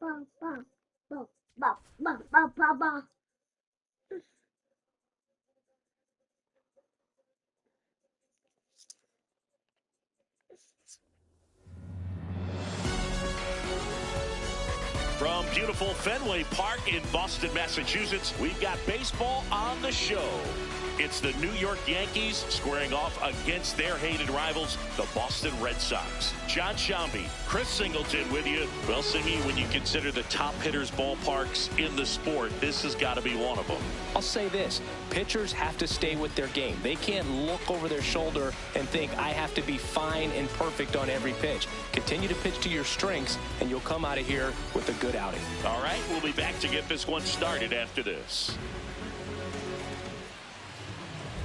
From beautiful Fenway Park in Boston, Massachusetts, we've got baseball on the show. It's the New York Yankees squaring off against their hated rivals, the Boston Red Sox. John Shambi, Chris Singleton with you. Well, Singy, when you consider the top hitters' ballparks in the sport, this has got to be one of them. I'll say this. Pitchers have to stay with their game. They can't look over their shoulder and think, I have to be fine and perfect on every pitch. Continue to pitch to your strengths, and you'll come out of here with a good outing. All right, we'll be back to get this one started after this.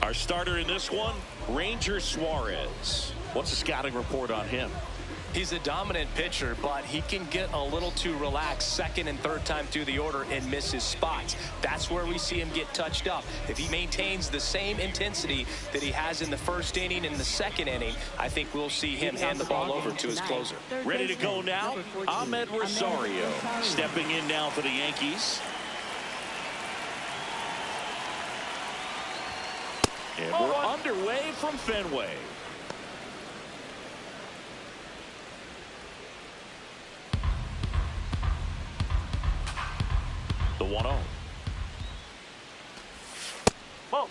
Our starter in this one, Ranger Suarez. What's the scouting report on him? He's a dominant pitcher, but he can get a little too relaxed second and third time through the order and miss his spots. That's where we see him get touched up. If he maintains the same intensity that he has in the first inning and the second inning, I think we'll see him hand the ball over to his closer. Ready to go now? Ahmed Rosario stepping in now for the Yankees. And we're underway from Fenway. The 1-0. Whoa.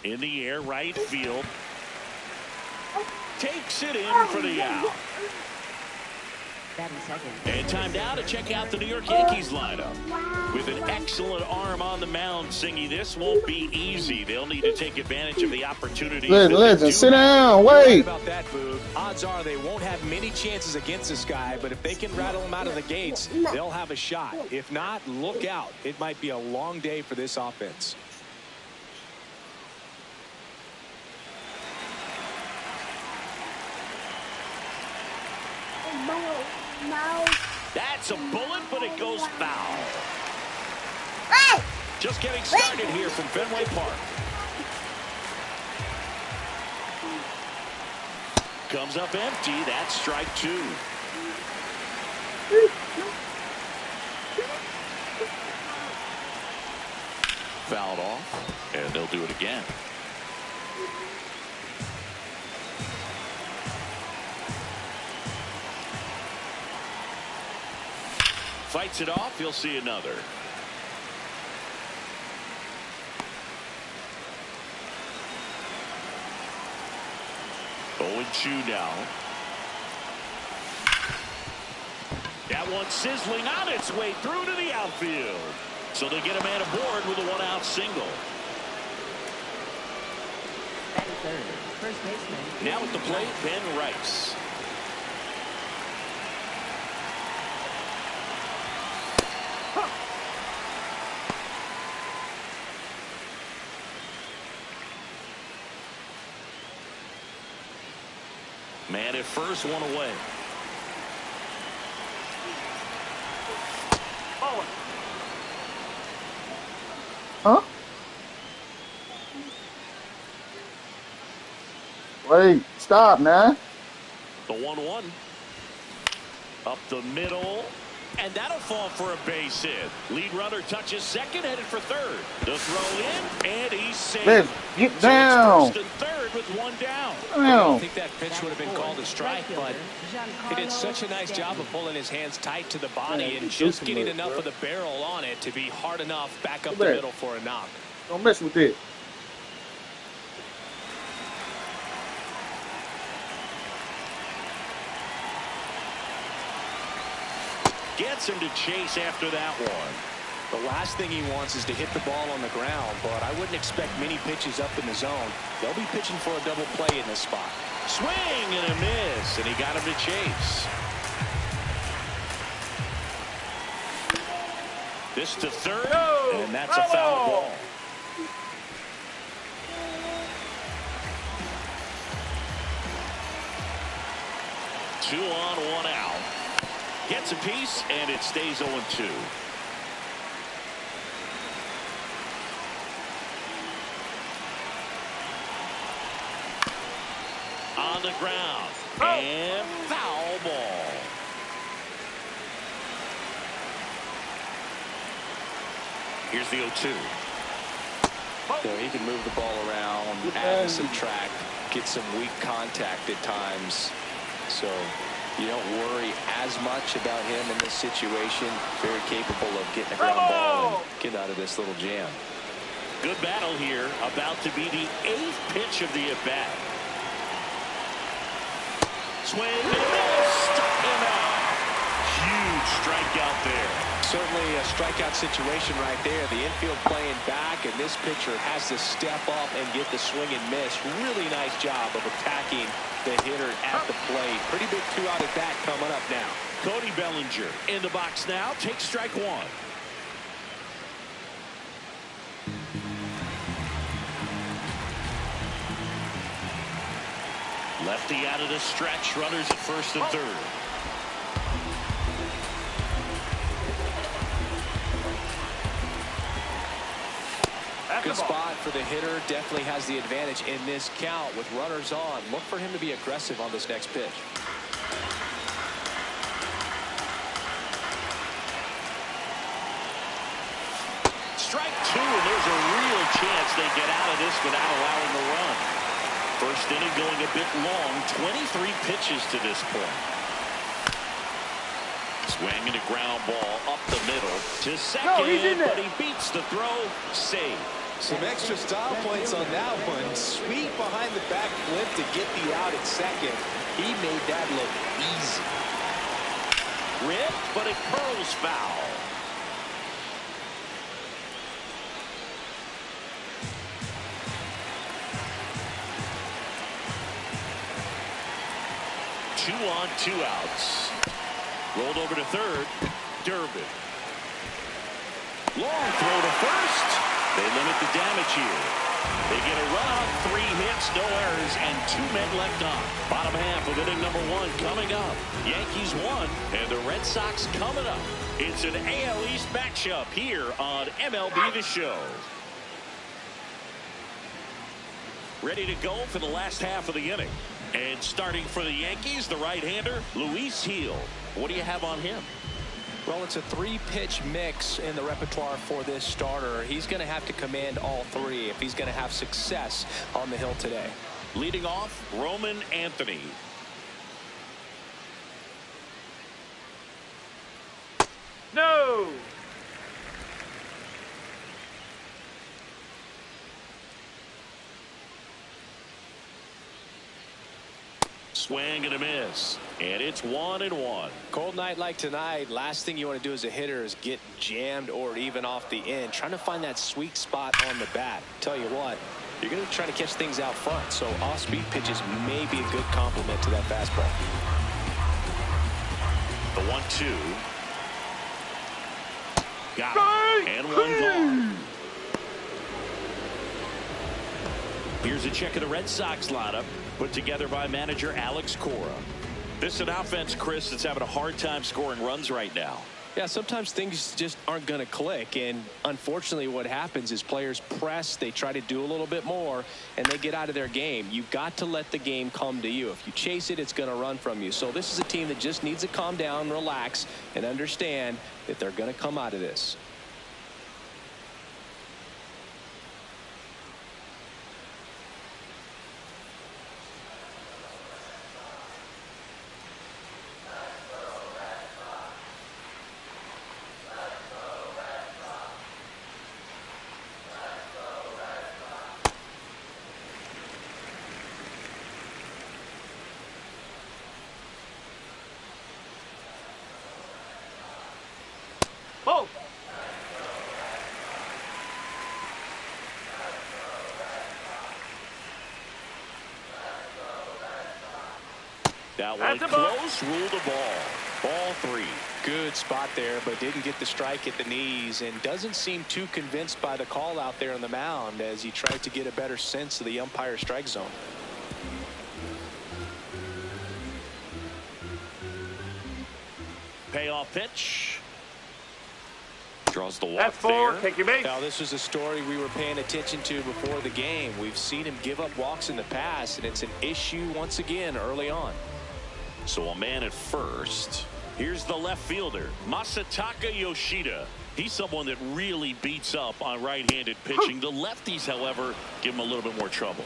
In the air, right field. Takes it in for the out. And time now to check out the New York Yankees lineup. With an excellent arm on the mound, Singy, this won't be easy. They'll need to take advantage of the opportunity. Listen, sit down, wait. Right about that, Boog. Odds are they won't have many chances against this guy, but if they can rattle him out of the gates, they'll have a shot. If not, look out. It might be a long day for this offense. That's a bullet, but it goes foul. Just getting started here from Fenway Park. Comes up empty. That's strike two. Fouled off, and they'll do it again. Fights it off. You'll see another. Oh, and 2 now. That one sizzling on its way through to the outfield. So they get a man aboard with a 1-out single. First baseman. Now at the plate, Ben Rice. Man at first, one away. Huh? Wait, stop now. The 1-1. Up the middle. And that'll fall for a base hit. Lead runner touches second, headed for third. The throw in, and he's safe. Let's get down. So it's first and third with one down. I don't think that pitch would have been called a strike, but he did such a nice job of pulling his hands tight to the body and just getting enough of the barrel on it to be hard enough back up the middle for a knock. Don't mess with it. Gets him to chase after that one. The last thing he wants is to hit the ball on the ground, but I wouldn't expect many pitches up in the zone. They'll be pitching for a double play in this spot. Swing and a miss, and he got him to chase. This to third, and that's a foul ball. Two on, one out. Gets a piece, and it stays 0-2. on the ground. And foul ball. Here's the 0-2. So he can move the ball around, add and subtract, get some weak contact at times. So you don't worry as much about him in this situation. Very capable of getting a ground ball and getting out of this little jam. Good battle here. About to be the 8th pitch of the at-bat. Swing and a miss. Struck him out. Huge strikeout there. Certainly a strikeout situation right there. The infield playing back, and this pitcher has to step up and get the swing and miss. Really nice job of attacking the hitter at the plate. Pretty big 2-out at bat coming up now. Cody Bellinger in the box now. Takes strike 1. Lefty out of the stretch. Runners at first and third. Good spot for the hitter. Definitely has the advantage in this count with runners on. Look for him to be aggressive on this next pitch. Strike 2, and there's a real chance they get out of this without allowing a run. First inning going a bit long. 23 pitches to this point. Swinging a ground ball up the middle to second, but he beats the throw. Save. Some extra style points on that one. Sweep behind the back flip to get the out at second. He made that look easy. Rip, but it curls foul. Two on, 2 outs. Rolled over to third. Durbin. Long throw to first. They limit the damage here. They get a run out, 3 hits, no errors, and 2 men left on. Bottom half of inning number 1 coming up. Yankees 1 and the Red Sox coming up. It's an AL East matchup here on MLB The Show. Ready to go for the last half of the inning. And starting for the Yankees, the right-hander, Luis Gil. What do you have on him? Well, it's a 3-pitch mix in the repertoire for this starter. He's going to have to command all 3 if he's going to have success on the hill today. Leading off, Roman Anthony. No. Swing and a miss. And it's 1-1. Cold night like tonight, last thing you want to do as a hitter is get jammed or even off the end. Trying to find that sweet spot on the bat. Tell you what, you're going to try to catch things out front. So off-speed pitches may be a good complement to that fastball. The 1-2. Got it. And 1 gone. Here's a check of the Red Sox lineup put together by manager Alex Cora. This is an offense, Chris, that's having a hard time scoring runs right now. Yeah, sometimes things just aren't going to click, and unfortunately what happens is players press, they try to do a little bit more, and they get out of their game. You've got to let the game come to you. If you chase it, it's going to run from you. So this is a team that just needs to calm down, relax, and understand that they're going to come out of this. Oh. That one close, ruled the ball. Ball 3. Good spot there, but didn't get the strike at the knees and doesn't seem too convinced by the call out there on the mound as he tried to get a better sense of the umpire strike zone. Payoff pitch. Draws the walk That's 4. there. Take your base. Now, this was a story we were paying attention to before the game. We've seen him give up walks in the past, and it's an issue once again early on. So a man at first. Here's the left fielder, Masataka Yoshida. He's someone that really beats up on right-handed pitching. The lefties, however, give him a little bit more trouble.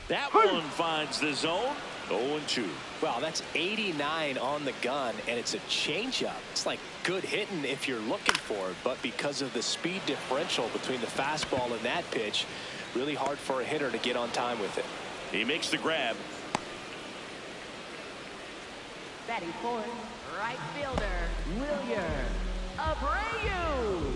That one finds the zone. 0-2. Wow, that's 89 on the gun, and it's a changeup. It's like good hitting if you're looking for it, but because of the speed differential between the fastball and that pitch, really hard for a hitter to get on time with it. He makes the grab. Batting fourth, right fielder, Wilyer Abreu.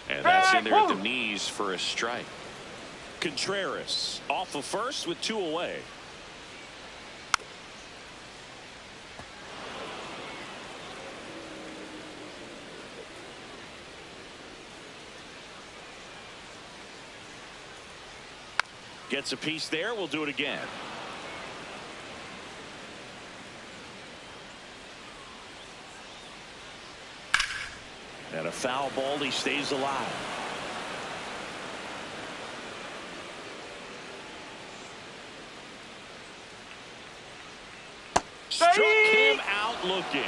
And that's in there at the knees for a strike. Contreras off of first with 2 away. Gets a piece there. We'll do it again. And a foul ball. He stays alive. Struck him out looking.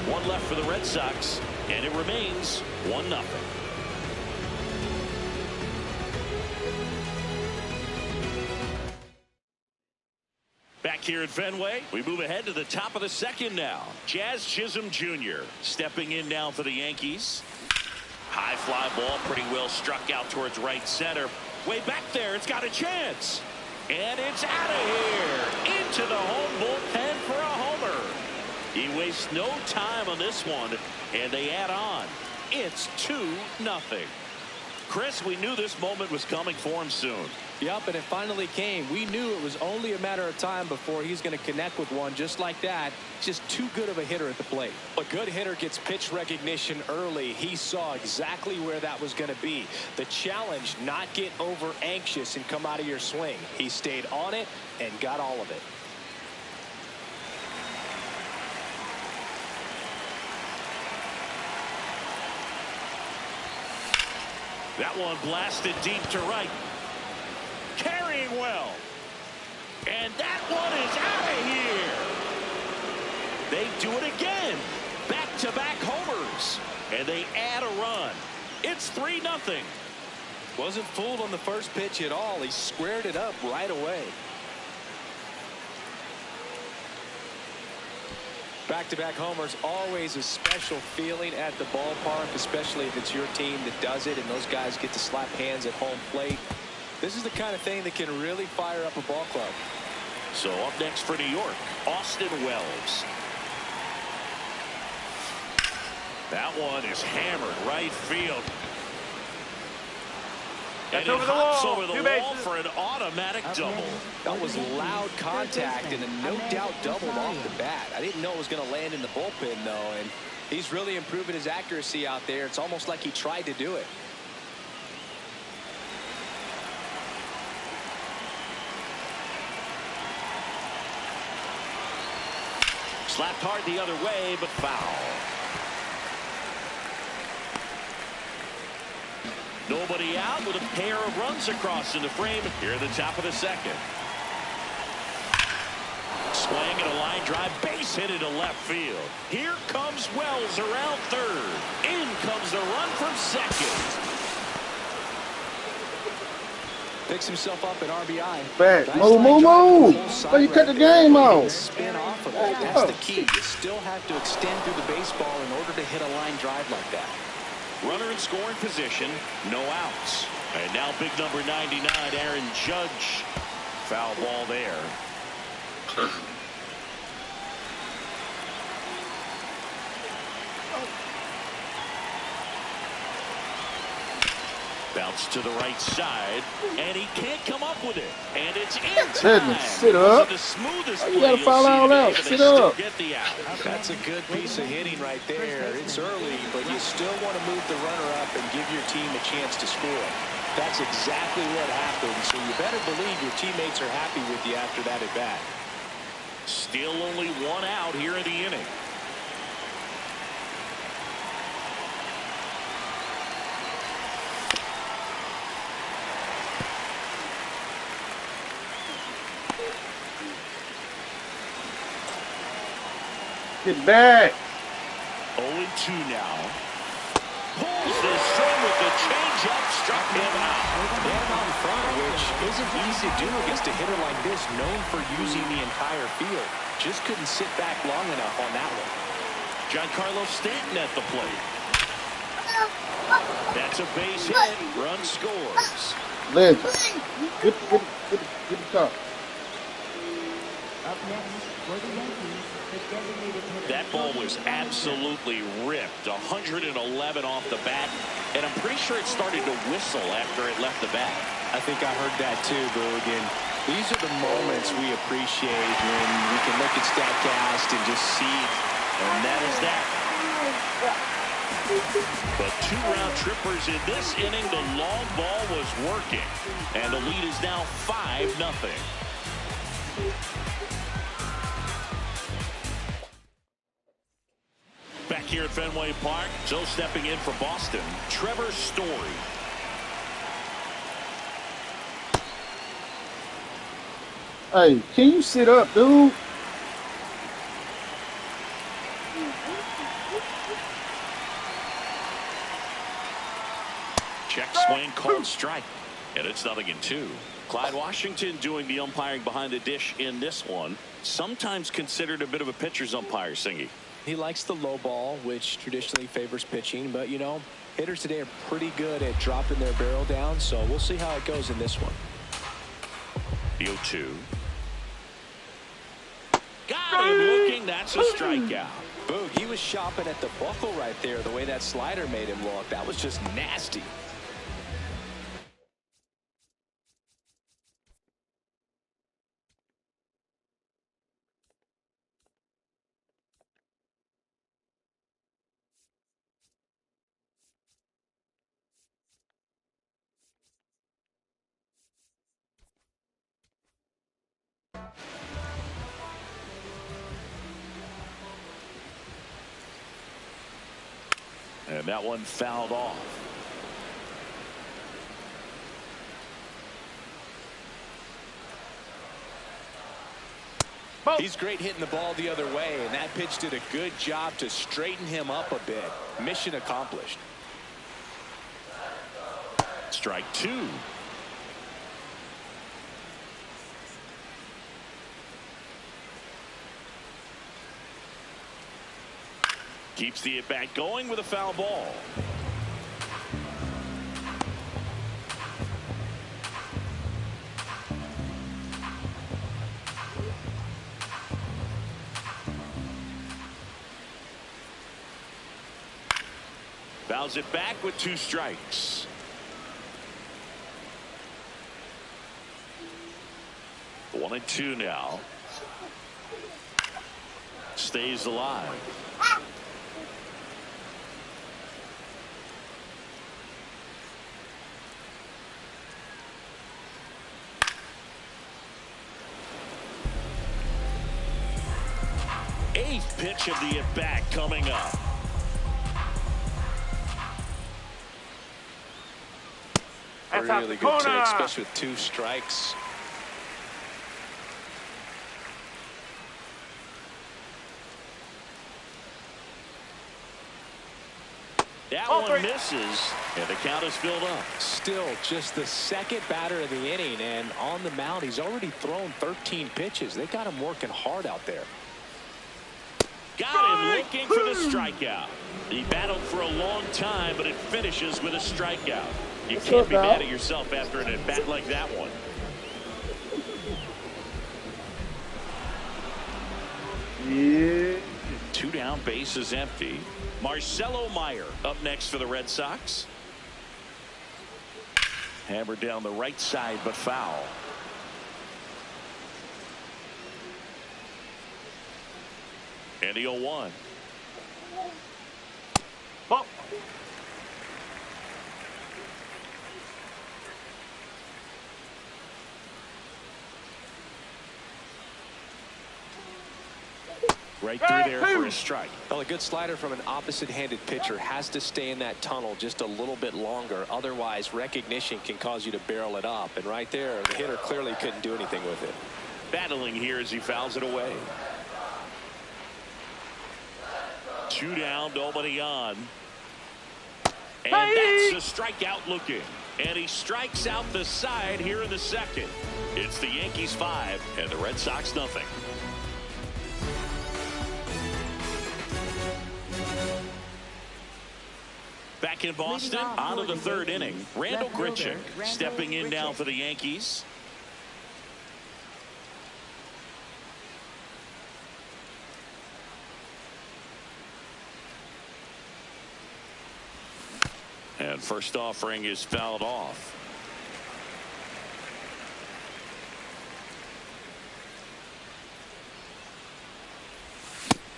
1 left for the Red Sox, and it remains 1-0. Back here at Fenway, we move ahead to the top of the second now. Jazz Chisholm Jr. stepping in now for the Yankees. High fly ball, pretty well struck out towards right center. Way back there, it's got a chance. And it's out of here. Into the home bullpen for a homer. He wastes no time on this one, and they add on. It's 2-0. Chris, we knew this moment was coming for him soon. Yep, and it finally came. We knew it was only a matter of time before he's going to connect with one just like that. Just too good of a hitter at the plate. A good hitter gets pitch recognition early. He saw exactly where that was going to be. The challenge, not get over anxious and come out of your swing. He stayed on it and got all of it. That one blasted deep to right. Carrying well. And that one is out of here. They do it again. Back-to-back homers. And they add a run. It's 3-0. Wasn't fooled on the first pitch at all. He squared it up right away. Back-to-back homers, always a special feeling at the ballpark, especially if it's your team that does it and those guys get to slap hands at home plate. This is the kind of thing that can really fire up a ball club. So up next for New York, Austin Wells. That one is hammered right field. And it hops over the wall for an automatic double. That was loud contact and a no doubt doubled off the bat. I didn't know it was going to land in the bullpen, though, and he's really improving his accuracy out there. It's almost like he tried to do it. Slapped hard the other way, but foul. Nobody out with a pair of runs across in the frame here at the top of the second. Swing and a line drive, base hit into left field. Here comes Wells around third. In comes the run from second. Picks himself up at RBI. Back. Move. But you cut the game off. Spin off of it. That's the key. You still have to extend through the baseball in order to hit a line drive like that. Runner in scoring position, no outs. And now big number 99, Aaron Judge. Foul ball there. Bounce to the right side, and he can't come up with it. And it's in time. Sit up. The smoothest you gotta foul all out. Sit up. Get the out. That's a good piece of hitting right there. It's early, but you still want to move the runner up and give your team a chance to score. That's exactly what happened, so you better believe your teammates are happy with you after that at bat. Still only one out here in the inning. Get back. 0-2 now. Pulls this string with the changeup, struck him out. They had him out in front, which isn't easy to do against a hitter like this, known for using the entire field. Just couldn't sit back long enough on that one. Giancarlo Stanton at the plate. That's a base hit. Run scores. Legend. Get the top. Up next for the Yankees, the designated hitter. That ball was absolutely ripped. 111 off the bat, and I'm pretty sure it started to whistle after it left the bat. I think I heard that too, Boog. And these are the moments we appreciate when we can look at StatCast and just see. And that is that. But 2 round trippers in this inning. The long ball was working, and the lead is now 5-0. Back here at Fenway Park, so stepping in for Boston, Trevor Story. Hey, can you sit up, dude? Check swing, called strike. And it's 0-2. Clyde Washington doing the umpiring behind the dish in this one. Sometimes considered a bit of a pitcher's umpire, Singy. He likes the low ball, which traditionally favors pitching. But, you know, hitters today are pretty good at dropping their barrel down. So we'll see how it goes in this one. The 0-2. Got him looking. That's a strikeout. Boog, he was shopping at the buckle right there. The way that slider made him look. That was just nasty. And that one fouled off. He's great hitting the ball the other way, and that pitch did a good job to straighten him up a bit. Mission accomplished. Strike 2. Keeps the at-bat going with a foul ball. Fouls it back with 2 strikes. One and 2 now. Stays alive. Eighth pitch of the at-bat coming up. Really good take, especially with 2 strikes. That one misses, and the count is filled up. Still just the second batter of the inning, and on the mound, he's already thrown 13 pitches. They got him working hard out there. Got him looking for the strikeout. He battled for a long time, but it finishes with a strikeout. You can't be mad at yourself after an at-bat like that one. Yeah. 2 down, bases empty. Marcelo Meyer up next for the Red Sox. Hammered down the right side, but foul. And the 0-1. Ball. Right through there for a strike. Well, a good slider from an opposite-handed pitcher has to stay in that tunnel just a little bit longer. Otherwise, recognition can cause you to barrel it up. And right there, the hitter clearly couldn't do anything with it. Battling here as he fouls it away. 2 down, nobody on. And that's a strikeout looking. And he strikes out the side here in the second. It's the Yankees 5 and the Red Sox nothing. Back in Boston, on to the 3rd inning. Randall Grichuk stepping in now for the Yankees. And first offering is fouled off.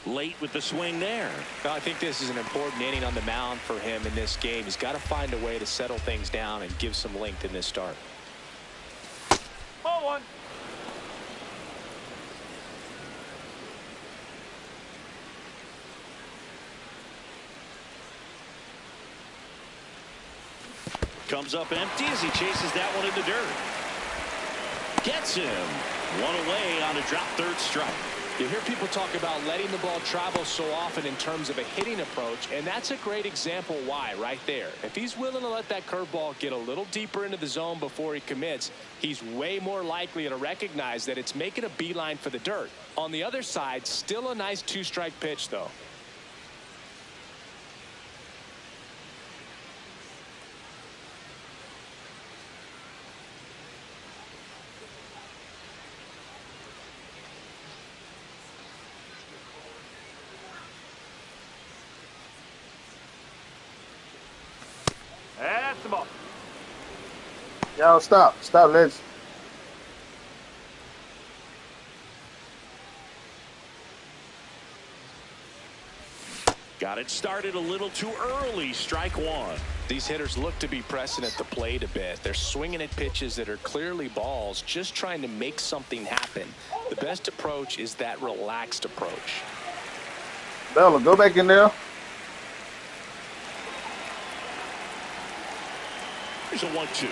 Late with the swing there. Well, I think this is an important inning on the mound for him in this game. He's got to find a way to settle things down and give some length in this start. Ball 1. Comes up empty as he chases that one in the dirt. Gets him. 1 away on a drop 3rd strike. You hear people talk about letting the ball travel so often in terms of a hitting approach, and that's a great example why right there. If he's willing to let that curveball get a little deeper into the zone before he commits, he's way more likely to recognize that it's making a beeline for the dirt. On the other side, still a nice 2-strike pitch, though. That's the ball. Y'all stop. Stop, let's. Got it started a little too early. Strike 1. These hitters look to be pressing at the plate a bit. They're swinging at pitches that are clearly balls, just trying to make something happen. The best approach is that relaxed approach. Bella, go back in there. Here's a 1-2.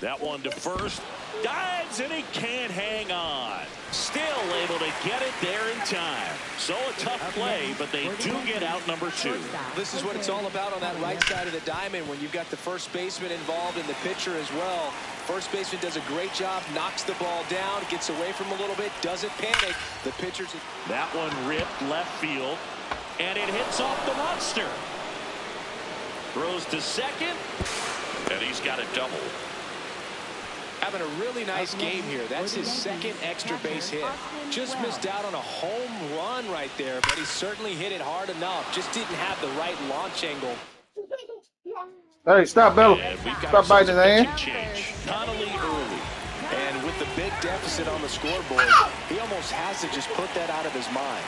That one to first. Dives and he can't hang on. Still able to get it there in time. So a tough play, but they do get out number 2. This is what it's all about on that right side of the diamond when you've got the first baseman involved and the pitcher as well. First baseman does a great job, knocks the ball down, gets away from him a little bit, doesn't panic. The pitcher's... That one ripped left field, and it hits off the monster. Throws to second, and he's got a double. Having a really nice game here. That's his second extra base hit. Just missed out on a home run right there, but he certainly hit it hard enough. Just didn't have the right launch angle. Hey, stop, Bella. Stop biting his hand. Connolly early. And with the big deficit on the scoreboard, he almost has to just put that out of his mind.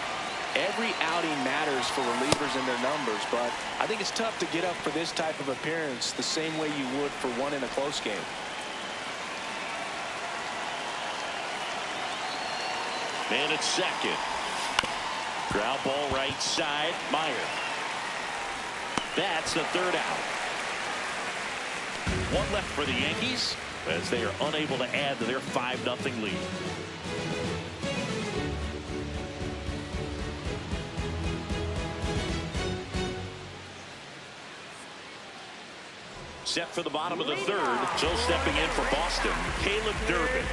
Every outing matters for relievers and their numbers, but I think it's tough to get up for this type of appearance the same way you would for one in a close game. Man at second. Ground ball right side. Meyer. That's the 3rd out. 1 left for the Yankees as they are unable to add to their 5-0 lead. Set for the bottom of the third. So stepping in for Boston, Caleb Durbin.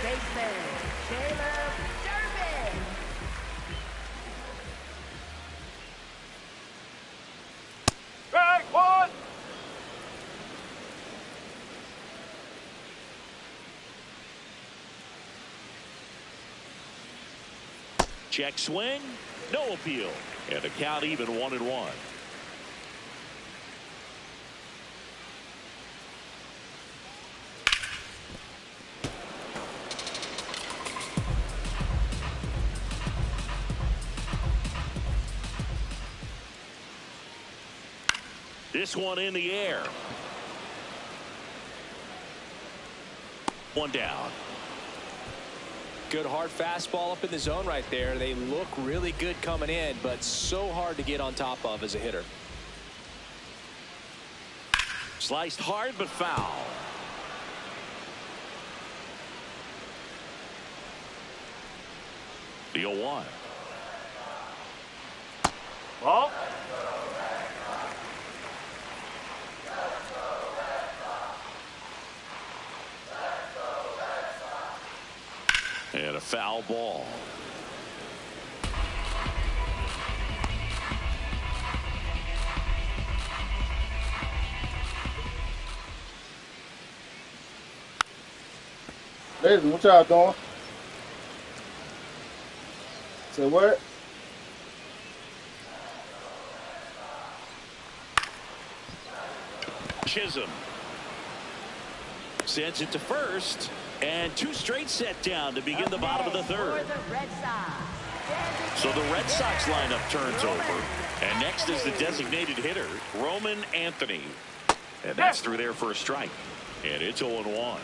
Strike one. Check swing. No appeal. And the count even 1-1. This one in the air. One down. Good hard fastball up in the zone right there. They look really good coming in, but so hard to get on top of as a hitter. Sliced hard but foul. The 0-1. Ball. And a foul ball. Ladies, what y'all doing? Say what? Chisholm sends it to first, and two straight set down to begin the bottom of the third. So the Red Sox lineup turns over, and next is the designated hitter, Roman Anthony, and that's through there for a strike, and it's 0-1.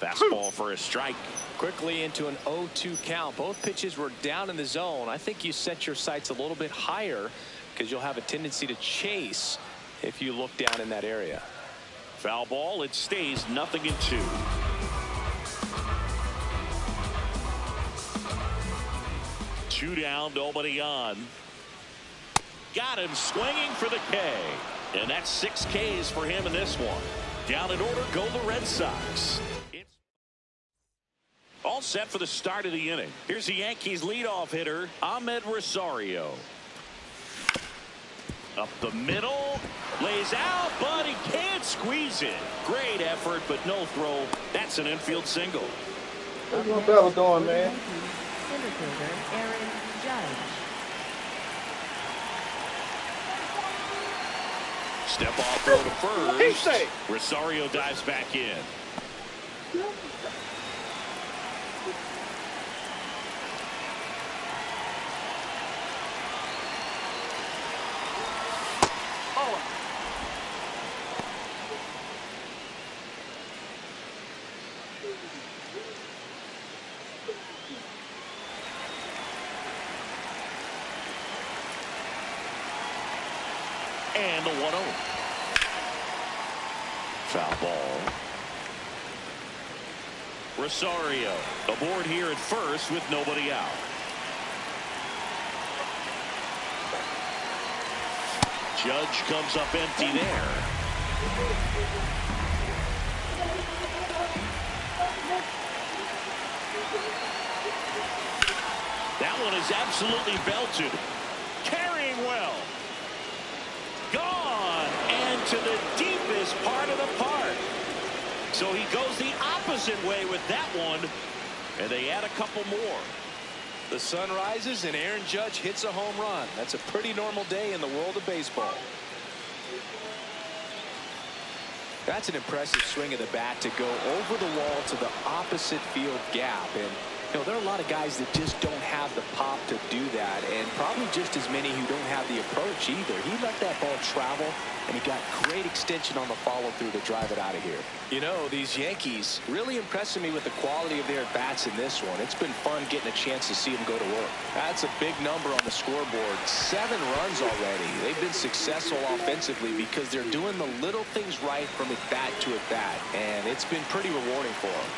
Fastball for a strike. Quickly into an 0-2 count. Both pitches were down in the zone. I think you set your sights a little bit higher because you'll have a tendency to chase if you look down in that area. Foul ball. It stays 0-2. Two down, nobody on. Got him swinging for the K. And that's 6 Ks for him in this one. Down in order go the Red Sox. All set for the start of the inning. Here's the Yankees leadoff hitter, Ahmed Rosario. Up the middle, lays out, but he can't squeeze it. Great effort, but no throw. That's an infield single. What's my brother doing, man? Infielder Aaron Judge. Step off throw to first. Rosario dives back in. And the 1-0. Foul ball. Rosario aboard here at first with nobody out. Judge comes up empty there. That one is absolutely belted. Carrying well. Gone and to the deepest part of the park. So he goes the opposite way with that one, and they add a couple more. The sun rises and Aaron Judge hits a home run. That's a pretty normal day in the world of baseball. That's an impressive swing of the bat to go over the wall to the opposite field gap. And you know, there are a lot of guys that just don't have the pop to do that, and probably just as many who don't have the approach either. He let that ball travel, and he got great extension on the follow-through to drive it out of here. You know, these Yankees really impressing me with the quality of their bats in this one. It's been fun getting a chance to see them go to work. That's a big number on the scoreboard. 7 runs already. They've been successful offensively because they're doing the little things right from at bat to at bat, and it's been pretty rewarding for them.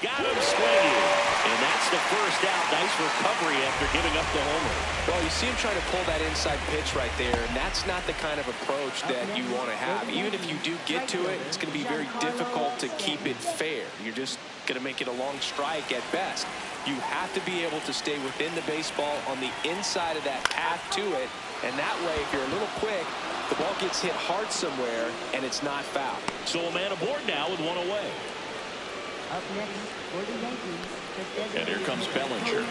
Got him swinging. And that's the first out. Nice recovery after giving up the homer. Well, you see him trying to pull that inside pitch right there, and that's not the kind of approach that you want to have. Even if you do get to it, it's going to be very difficult to keep it fair. You're just going to make it a long strike at best. You have to be able to stay within the baseball on the inside of that path to it, and that way, if you're a little quick, the ball gets hit hard somewhere, and it's not foul. So a man aboard now with one away. Up next for the Yankees, the And here comes Bellinger.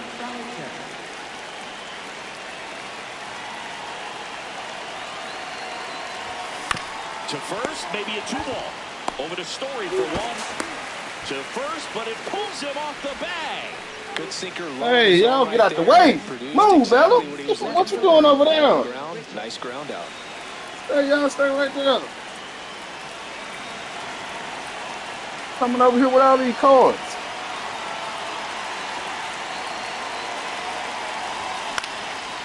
To first, maybe a 2-ball. Over to Story for one. To first, but it pulls him off the bag. Good sinker. Hey, y'all get out the way. Move, Bella. What you doing over there? Nice ground out. Hey, y'all stay right there. Coming over here with all these cards.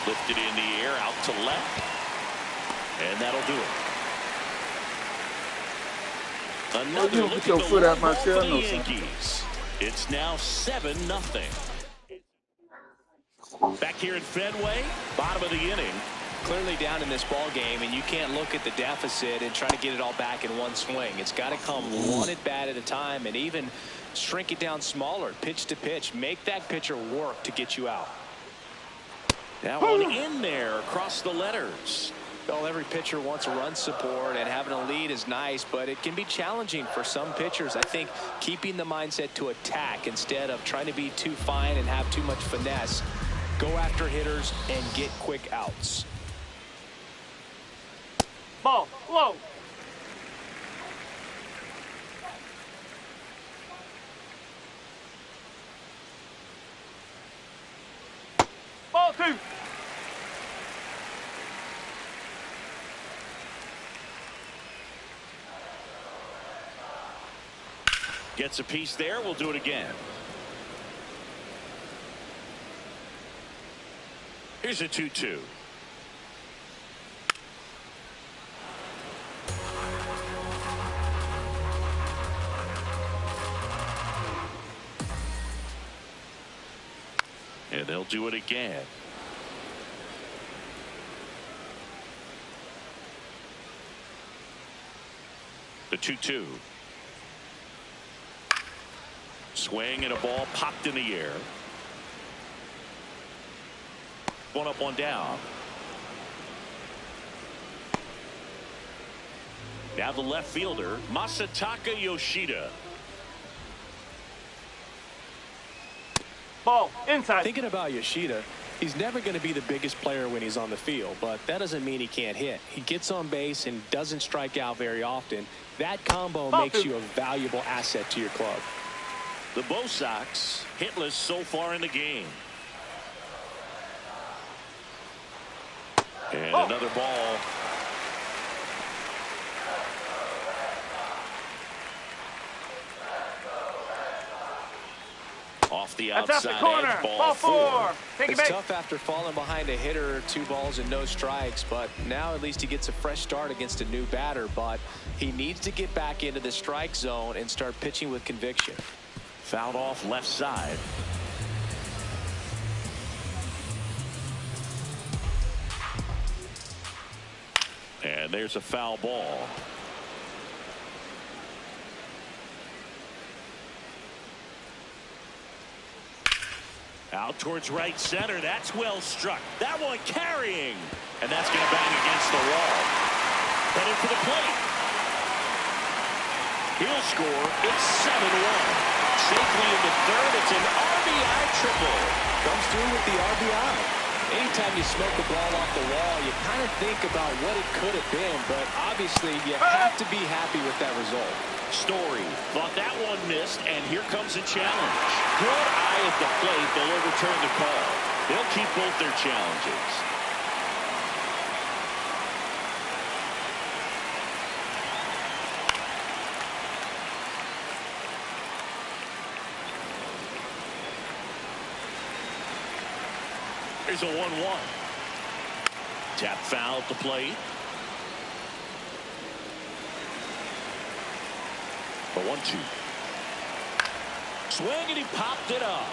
Lifted in the air, out to left. And that'll do it. Another look get your at the foot out my ball chair, for the no, son. Yankees. It's now 7-0. Back here in Fenway, bottom of the inning. Clearly down in this ball game, and you can't look at the deficit and try to get it all back in one swing. It's got to come one at bat at a time, and even shrink it down smaller, pitch to pitch. Make that pitcher work to get you out. That one in there across the letters. Well, every pitcher wants run support, and having a lead is nice, but it can be challenging for some pitchers. I think keeping the mindset to attack instead of trying to be too fine and have too much finesse. Go after hitters and get quick outs. Ball, low. Ball 2. Gets a piece there. We'll do it again. Here's a 2-2. And they'll do it again. The 2-2. Swing and a ball popped in the air. One up, one down. Now the left fielder, Masataka Yoshida. Ball, inside. Thinking about Yoshida, he's never going to be the biggest player when he's on the field, but that doesn't mean he can't hit. He gets on base and doesn't strike out very often. That combo makes you a valuable asset to your club. The Bo Sox hitless so far in the game. And another ball. Off the outside. That's out the corner. Edge, Ball 4. Take it It's back. tough after falling behind a hitter, 2 balls and no strikes, but now at least he gets a fresh start against a new batter, but he needs to get back into the strike zone and start pitching with conviction. Fouled off left side. And there's a foul ball. Out towards right center. That's well struck. That one carrying. And that's going to bang against the wall. Headed for the plate. He'll score. It's 7-1. Safely in the third. It's an RBI triple. Comes through with the RBI. Anytime you smoke the ball off the wall, you kind of think about what it could have been, but obviously you have to be happy with that result. Story thought that one missed, and here comes a challenge. Good eye at the plate. They'll overturn the call. They'll keep both their challenges. Here's a 1-1. Tap foul at the plate. The 1-2. Swing, and he popped it up.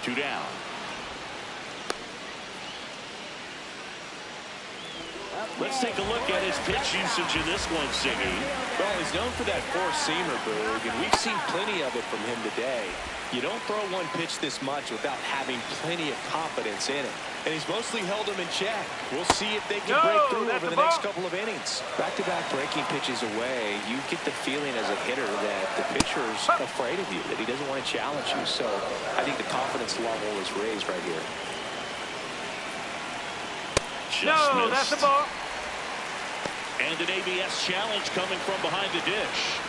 2 down. Let's take a look at his pitch usage in this one, Siggy. Well, he's known for that four-seamer, Boog, and we've seen plenty of it from him today. You don't throw one pitch this much without having plenty of confidence in it. And he's mostly held them in check. We'll see if they can break through over the next couple of innings. Back-to-back breaking pitches away, you get the feeling as a hitter that the pitcher's afraid of you, that he doesn't want to challenge you. So I think the confidence level is raised right here. Just missed. That's the ball. And an ABS challenge coming from behind the dish.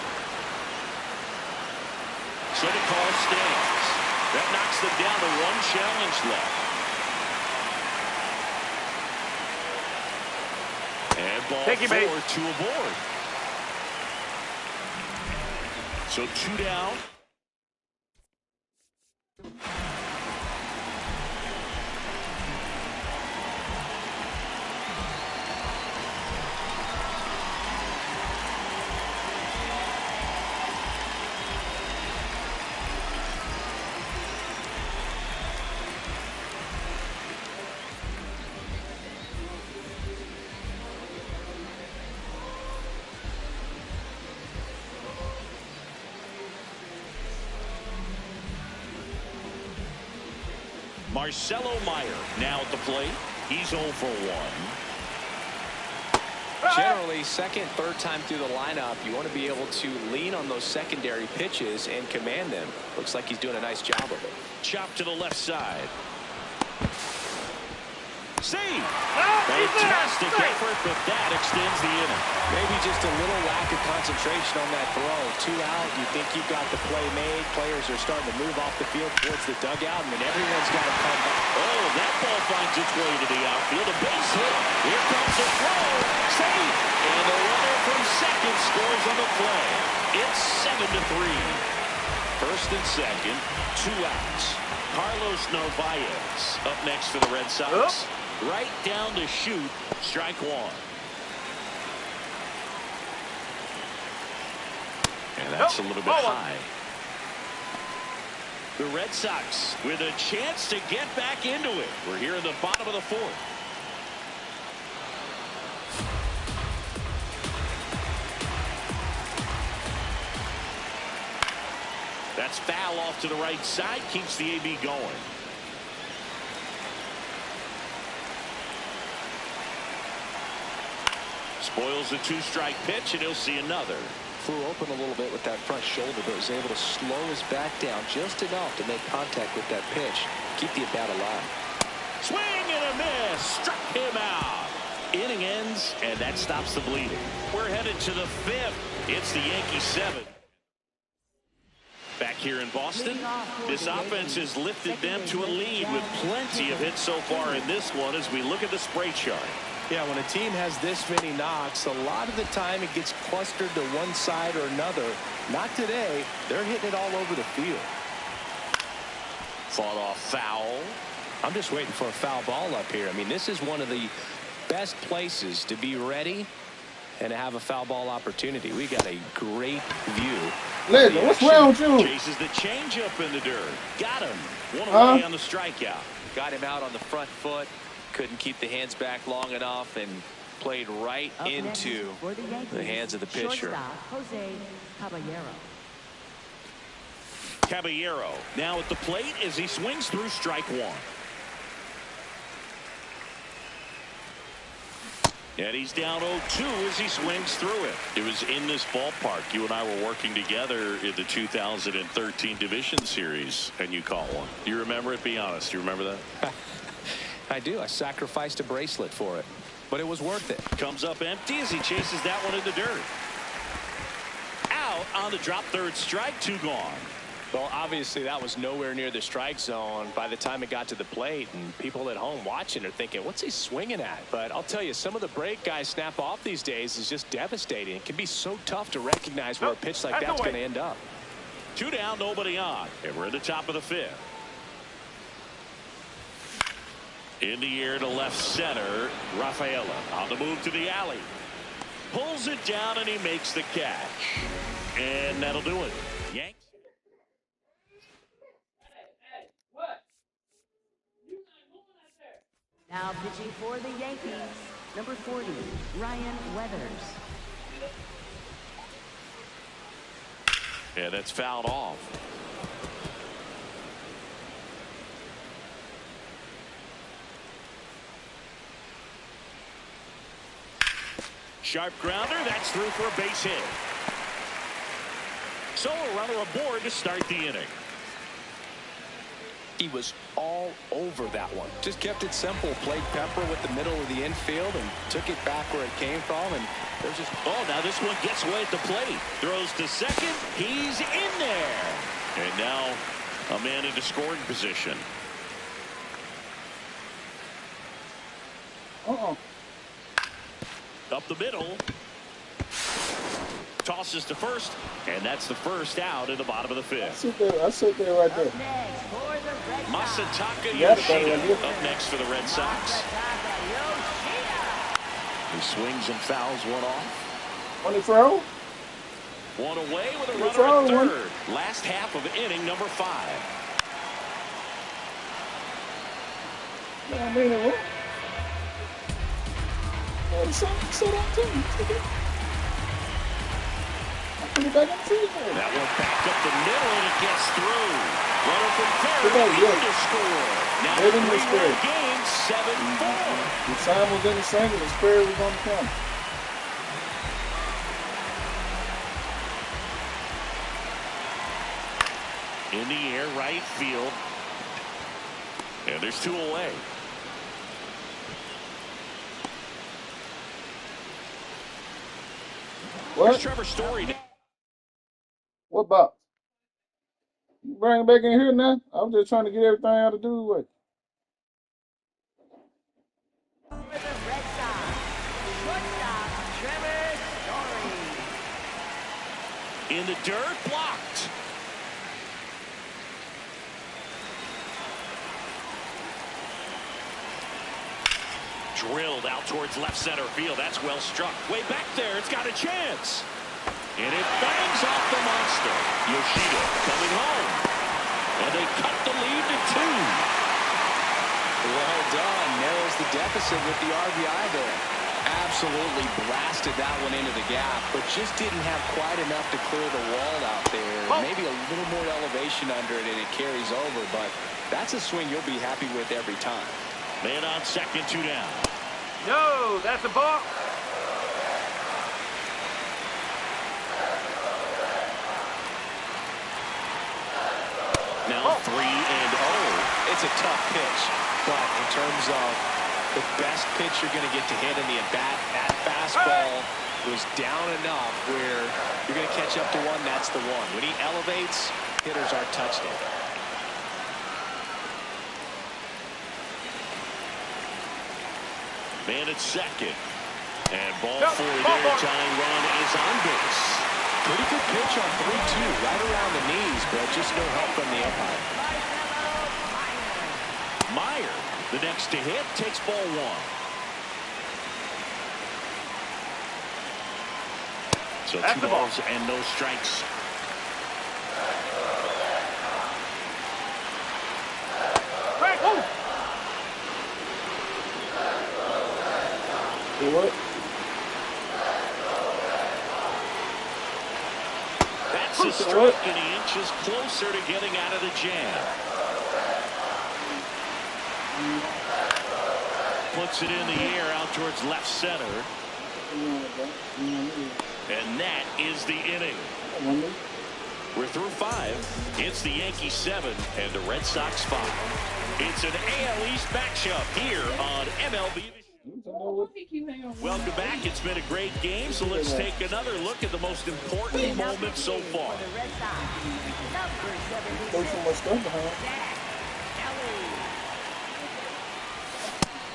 So the call stands. That knocks them down to 1 challenge left. And ball 4, 2 aboard. So 2 down. Marcelo Meyer now at the plate. He's 0 for 1. Generally, second, third time through the lineup, you want to be able to lean on those secondary pitches and command them. Looks like he's doing a nice job of it. Chop to the left side. See, Fantastic effort, but that extends the inning. Maybe just a little lack of concentration on that throw. 2 out, you think you've got the play made. Players are starting to move off the field towards the dugout, and then everyone's got to come back. Oh, that ball finds its way to the outfield. A base hit. Here comes the throw. Safe. And the runner from second scores on the play. It's 7-3. First and second, 2 outs. Carlos Narvaez up next for the Red Sox. Right down to shoot. Strike 1. And that's a little bit high. The Red Sox with a chance to get back into it. We're here in the bottom of the 4th. That's foul off to the right side. Keeps the AB going. Spoils the 2-strike pitch, and he'll see another. Flew open a little bit with that front shoulder, but was able to slow his back down just enough to make contact with that pitch. Keep the at-bat alive. Swing and a miss. Struck him out. Inning ends, and that stops the bleeding. We're headed to the 5th. It's the Yankees 7. Back here in Boston, this offense has lifted them to a lead with plenty of hits so far in this one as we look at the spray chart. Yeah, when a team has this many knocks, a lot of the time it gets clustered to one side or another. Not today. They're hitting it all over the field. Fought off foul. I'm just waiting for a foul ball up here. I mean, this is one of the best places to be ready and to have a foul ball opportunity. We got a great view. Listen, what's wrong with you? Chases the changeup in the dirt. Got him. One away on the strikeout. Got him out on the front foot. Couldn't keep the hands back long enough and played right into the hands of the pitcher. Jose Caballero. Caballero now at the plate as he swings through strike 1. And he's down 0-2 as he swings through it. It was in this ballpark. You and I were working together in the 2013 Division Series, and you caught one. Do you remember it? Be honest. Do you remember that? I do. I sacrificed a bracelet for it, but it was worth it. Comes up empty as he chases that one in the dirt. Out on the drop, 3rd strike, 2 gone. Well, obviously that was nowhere near the strike zone by the time it got to the plate, and people at home watching are thinking, what's he swinging at? But I'll tell you, some of the break guys snap off these days is just devastating. It can be so tough to recognize where a pitch like that's going to end up. 2 down, nobody on, and we're at the top of the 5th. In the air to left center, Rafaela on the move to the alley. Pulls it down, and he makes the catch. And that'll do it. Yanks. Now pitching for the Yankees, number 40, Ryan Weathers. Yeah, that's fouled off. Sharp grounder, that's through for a base hit. So a runner aboard to start the inning. He was all over that one. Just kept it simple. Played pepper with the middle of the infield and took it back where it came from. And there's just... Oh, now this one gets away at the plate. Throws to second. He's in there. And now a man into scoring position. Up the middle. Tosses to first, and that's the first out in the bottom of the fifth. I sit there right there. Masataka Yoshida up next for the Red Sox. He swings and fouls one off. On the throw? One away with a runner at third. Last half of inning number 5. Yeah, I mean it. Sit down too. Put it back in the field. That one back up the middle and it gets through. Runner from third in to score. Now the 3-run game, 7-4. The time was in the single. The spirit was on the come. In the air, right field. And there's 2 away. What? Here's Trevor Story. What about? You bring it back in here now? I'm just trying to get everything out of do with. For the Red Sox, shortstop Trevor Story. In the dirt, blocked. Drilled out towards left center field. That's well struck. Way back there. It's got a chance. And it bangs off the monster. Yoshida coming home. And they cut the lead to 2. Well done. Narrows the deficit with the RBI there. Absolutely blasted that one into the gap, but just didn't have quite enough to clear the wall out there. Maybe a little more elevation under it, and it carries over, but that's a swing you'll be happy with every time. Man on second, 2 down. No, that's a ball. Now 3-0. It's a tough pitch, but in terms of the best pitch you're going to get to hit in the at-bat, that fastball was down enough where you're going to catch up to one. That's the one. When he elevates, hitters aren't touched it. Man at second. And ball 4 there. Tying run is on base. Pretty good pitch on 3-2, right around the knees, but just no help from the umpire. Meyer, the next to hit, takes ball 1. So 2 balls and no strikes. What? That's a strike, and he inches closer to getting out of the jam. Puts it in the air out towards left center. And that is the inning. We're through 5. It's the Yankees 7 and the Red Sox 5. It's an AL East matchup here on MLB. Welcome back. It's been a great game, so let's take another look at the most important moment so far.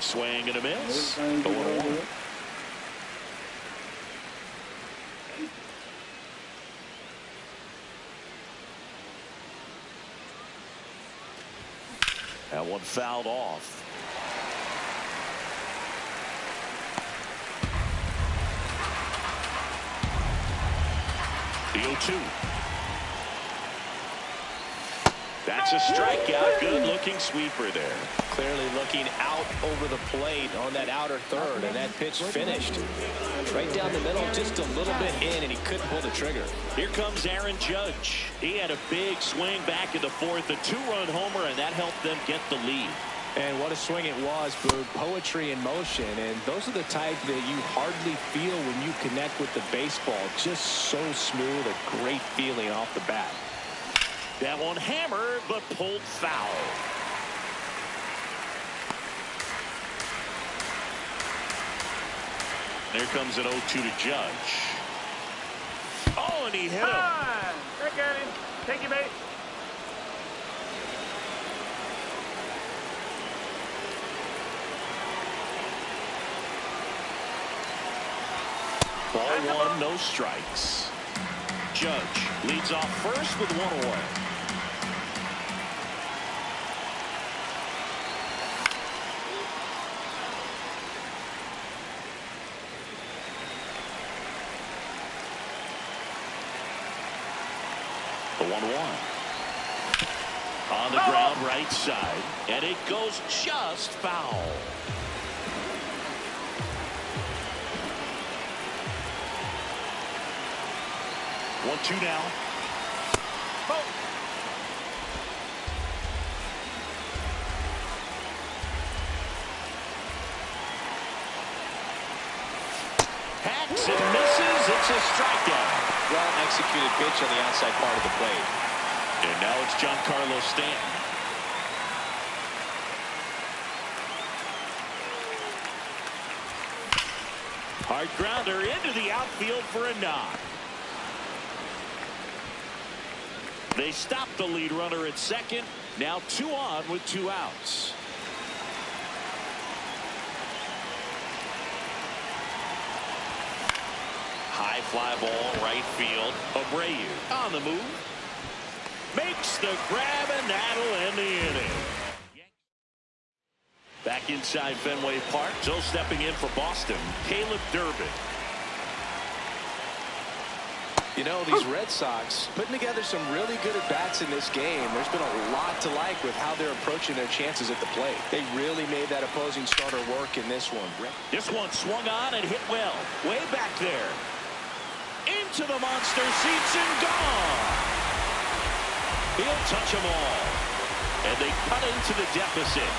Swing and a miss. 0-1. That one fouled off. The 0-2. That's a strikeout. Good-looking sweeper there. Clearly looking out over the plate on that outer third, and that pitch finished right down the middle, just a little bit in, and he couldn't pull the trigger. Here comes Aaron Judge. He had a big swing back in the fourth, a 2-run homer, and that helped them get the lead. And what a swing it was, Boog. Poetry in motion, and those are the type that you hardly feel when you connect with the baseball. Just so smooth, a great feeling off the bat. That one hammered, but pulled foul. There comes an 0-2 to Judge. Oh, and he hit him. Back at him. Take your base. Ball one, no strikes. Judge leads off first with 1 away. The 1-1. On the ground, right side, and it goes just foul. 1-2 now. Hacks and misses. It's a strikeout. Well-executed pitch on the outside part of the plate. And now it's Giancarlo Stanton. Hard grounder into the outfield for a knock. They stop the lead runner at second. Now 2 on with 2 outs. High fly ball right field. Abreu on the move. Makes the grab, and that'll end the inning. Back inside Fenway Park. So stepping in for Boston, Caleb Durbin. You know, these Red Sox putting together some really good at-bats in this game. There's been a lot to like with how they're approaching their chances at the plate. They really made that opposing starter work in this one. This one swung on and hit well. Way back there. Into the monster seats and gone. He'll touch them all. And they cut into the deficit.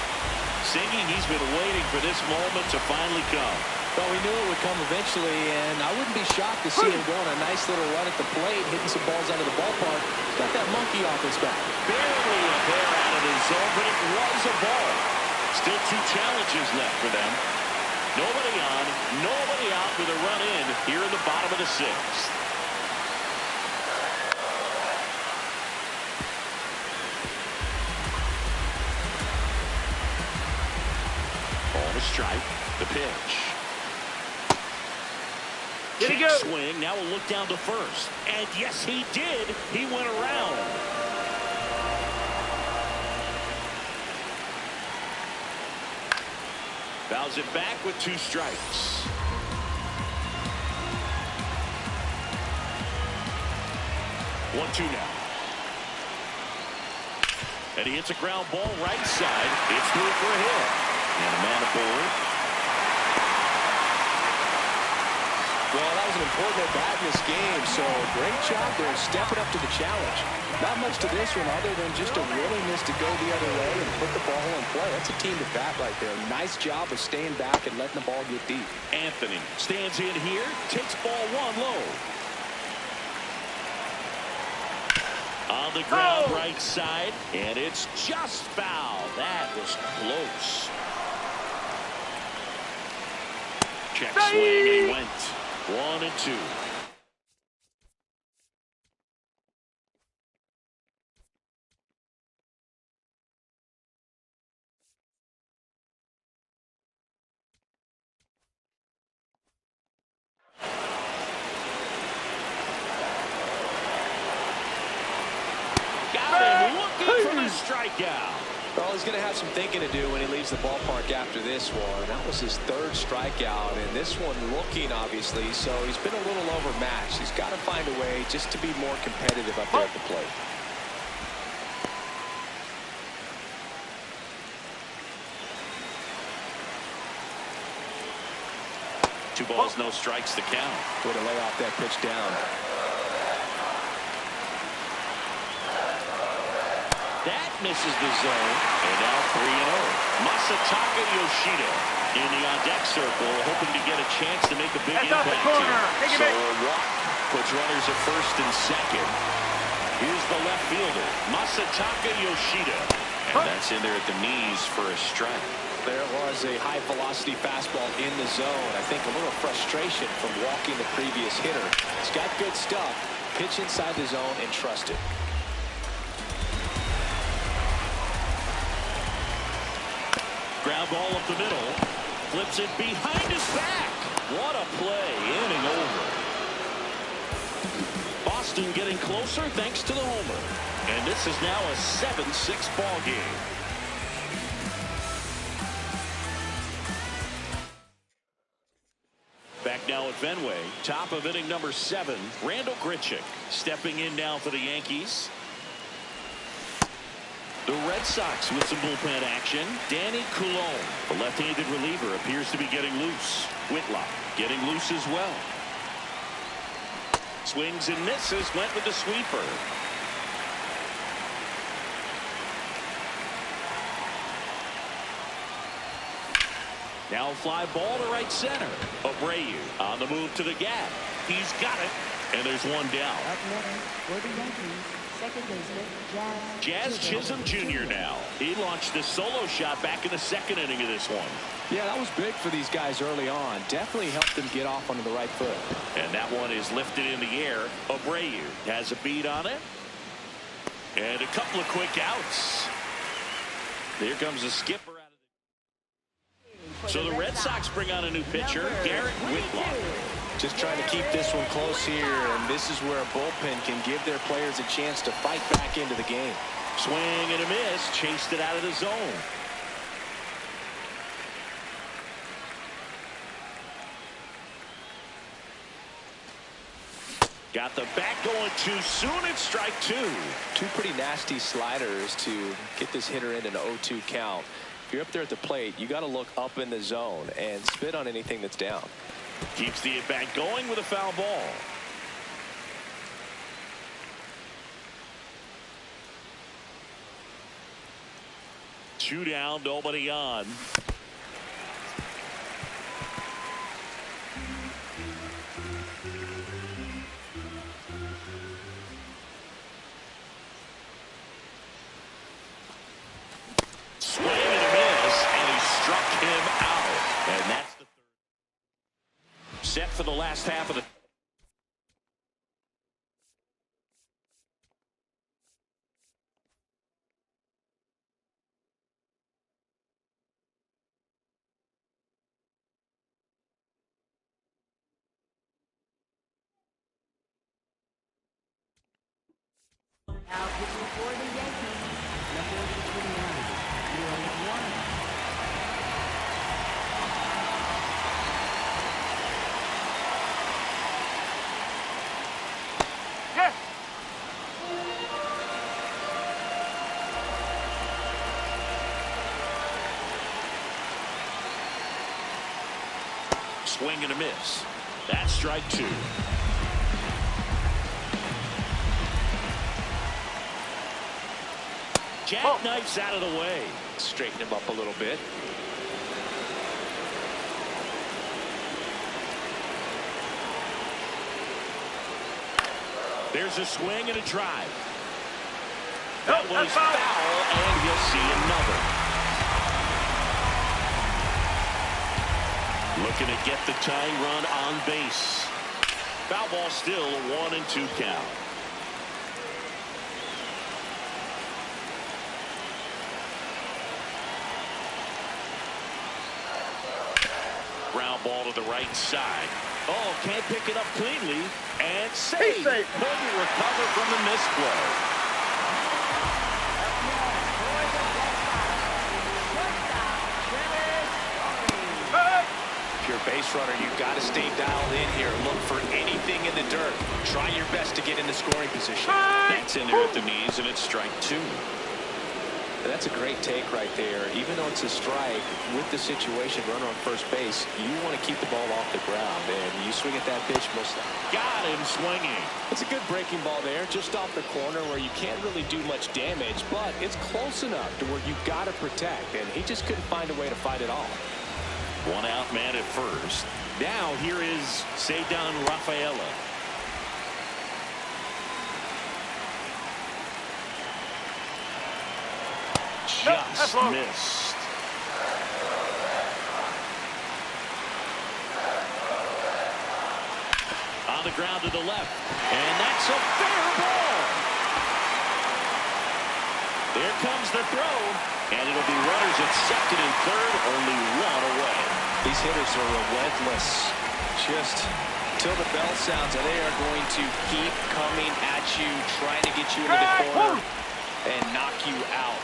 Singing he's been waiting for this moment to finally come. Well, we knew it would come eventually, and I wouldn't be shocked to see him go on a nice little run at the plate, hitting some balls out of the ballpark. He's got that monkey off his back. Barely a hair out of his zone, but it was a ball. Still 2 challenges left for them. Nobody on, nobody out with a run in here in the bottom of the 6th. Ball to strike. The pitch. Did he go? Swing. Now we'll look down to first. And yes, he did. He went around. Fouls it back with 2 strikes. One, 2 now. And he hits a ground ball right side. It's through for a hit. And a man aboard. Well, that was an important at-bat in this game, so great job there stepping up to the challenge. Not much to this one other than just a willingness to go the other way and put the ball in play. That's a team at-bat right there. Nice job of staying back and letting the ball get deep. Anthony stands in here, takes ball 1 low. On the ground, right side, and it's just foul. That was close. Check swing, and he went. 1 and 2. Got him looking for the strikeout. Well, he's going to have some thinking to do when he leaves the ballpark after this one. That was his third strikeout, and this one looking, obviously, so he's been a little overmatched. He's got to find a way just to be more competitive up there at the plate. Two balls, no strikes to count. Way to lay off that pitch down. That misses the zone. And now 3-0. Masataka Yoshida in the on-deck circle, hoping to get a chance to make a big impact here. So a walk puts runners at first and second. Here's the left fielder, Masataka Yoshida. And that's in there at the knees for a strike. There was a high-velocity fastball in the zone. I think a little frustration from walking the previous hitter. He's got good stuff. Pitch inside the zone and trust it. Ground ball up the middle. Flips it behind his back. What a play. Inning over. Boston getting closer thanks to the homer. And this is now a 7-6 ball game. Back now at Fenway. Top of inning number 7. Randall Grichuk stepping in now for the Yankees. The Red Sox with some bullpen action. Danny Coulombe, the left-handed reliever, appears to be getting loose. Whitlock getting loose as well. Swings and misses. Went with the sweeper. Now fly ball to right center. Abreu on the move to the gap. He's got it. And there's one down. Up next for the Yankees, second baseman Jazz Chisholm Jr. now. He launched this solo shot back in the second inning of this one. Yeah, that was big for these guys early on. Definitely helped them get off onto the right foot. And that one is lifted in the air. Abreu has a beat on it. And a couple of quick outs. Here comes the skipper out of the... So the Red Sox bring on a new pitcher, Garrett Whitlock. Just trying to keep this one close here, and this is where a bullpen can give their players a chance to fight back into the game. Swing and a miss, chased it out of the zone. Got the bat going too soon. It's strike 2. Two pretty nasty sliders to get this hitter in an 0-2 count. If you're up there at the plate, you got to look up in the zone and spit on anything that's down. Keeps the at-bat going with a foul ball. Two down, nobody on. Swing and a miss, and he struck him out. And that's the third. Set for the last half of the... Now pitching for the Yankees, number 29, Aaron Warren. Yeah. Swing and a miss. That's strike 2. Jackknifes out of the way. Straighten him up a little bit. There's a swing and a drive. Nope, That was that's foul. foul, and he'll see another. Looking to get the tying run on base. Foul ball still a 1-2 count. Ground ball to the right side. Oh, can't pick it up cleanly. And save. safe. Couldn't recover from the misplay. base runner, you've got to stay dialed in here. Look for anything in the dirt. Try your best to get in the scoring position. That's in there at the knees, and it's strike 2. That's a great take right there. Even though it's a strike, with the situation, runner on first base, you want to keep the ball off the ground, and you swing at that pitch most likely. Got him swinging. It's a good breaking ball there, just off the corner where you can't really do much damage, but it's close enough to where you've got to protect, and he just couldn't find a way to fight it off. One out man at first. Now here is Ceddanne Rafaela. Just missed. On the ground to the left. And that's a fair ball. There comes the throw. And it'll be runners at second and third. Only one away. These hitters are relentless. Just till the bell sounds, and they are going to keep coming at you, trying to get you into the corner and knock you out.